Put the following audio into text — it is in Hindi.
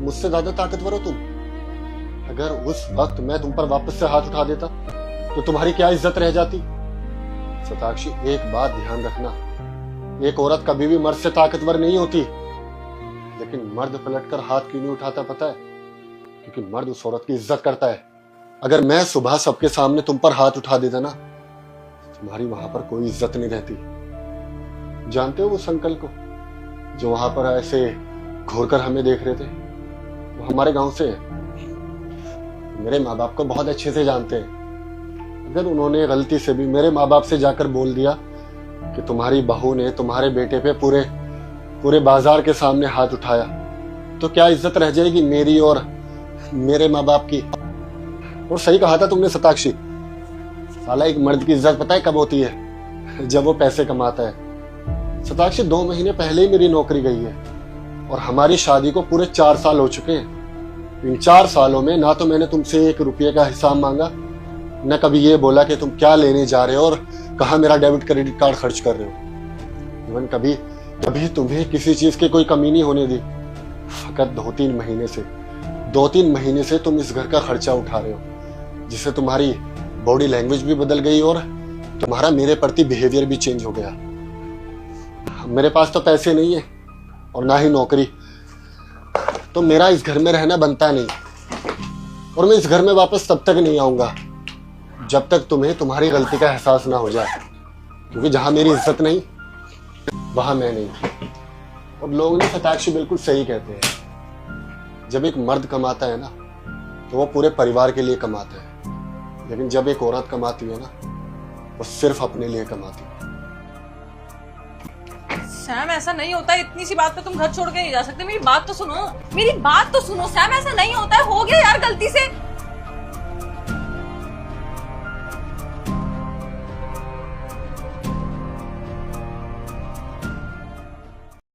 मुझसे ज्यादा ताकतवर हो तुम। अगर उस वक्त मैं तुम पर वापस से हाथ उठा देता तो तुम्हारी क्या इज्जत रह जाती। सताक्षी, एक बात ध्यान रखना, एक औरत कभी भी मर्द से ताकतवर नहीं होती, लेकिन मर्द पलटकर हाथ क्यों नहीं उठाता पता है? क्योंकि मर्द उस औरत की इज्जत करता है। अगर मैं सुबह सबके सामने तुम पर हाथ उठा देता ना, तुम्हारी वहां पर कोई इज्जत नहीं रहती। जानते हो उस अंकल को जो वहां पर ऐसे घूरकर हमें देख रहे थे? वो हमारे गांव से है। मेरे माँ बाप को बहुत अच्छे से जानते हैं। अगर उन्होंने गलती से भी मेरे माँ बाप से जाकर बोल दिया कि तुम्हारी बहू ने तुम्हारे बेटे पे पूरे बाजार के सामने हाथ उठाया, तो क्या इज्जत रह जाएगी मेरी और मेरे माँ बाप की? और सही कहा था तुमने सताक्षी, साला एक मर्द की इज्जत पता है कब होती है? जब वो पैसे कमाता है। सताक्षी, 2 महीने पहले ही मेरी नौकरी गई है और हमारी शादी को पूरे 4 साल हो चुके हैं। इन 4 सालों में ना तो मैंने तुमसे 1 रुपये का हिसाब मांगा, न कभी ये बोला कि तुम क्या लेने जा रहे हो और कहाँ मेरा डेबिट क्रेडिट कार्ड खर्च कर रहे हो। इवन कभी तुम्हें किसी चीज की कोई कमी नहीं होने दी। फकत 2-3 महीने से तुम इस घर का खर्चा उठा रहे हो, जिससे तुम्हारी बॉडी लैंग्वेज भी बदल गई और तुम्हारा मेरे प्रति बिहेवियर भी चेंज हो गया। मेरे पास तो पैसे नहीं है और ना ही नौकरी, तो मेरा इस घर में रहना बनता नहीं। और मैं इस घर में वापस तब तक नहीं आऊंगा जब तक तुम्हें तुम्हारी गलती का एहसास ना हो जाए, क्योंकि जहां मेरी इज्जत नहीं वहां मैं नहीं। और लोग ने सताक्षी बिल्कुल सही कहते हैं, जब एक मर्द कमाता है ना तो वो पूरे परिवार के लिए कमाता है, लेकिन जब एक औरत कमाती है ना वो सिर्फ अपने लिए कमाती है। सैम, ऐसा नहीं होता है। इतनी सी बात पे तुम घर छोड़ के नहीं जा सकते। मेरी बात तो सुनो, मेरी बात तो सुनो सैम, ऐसा नहीं होता है। हो गया यार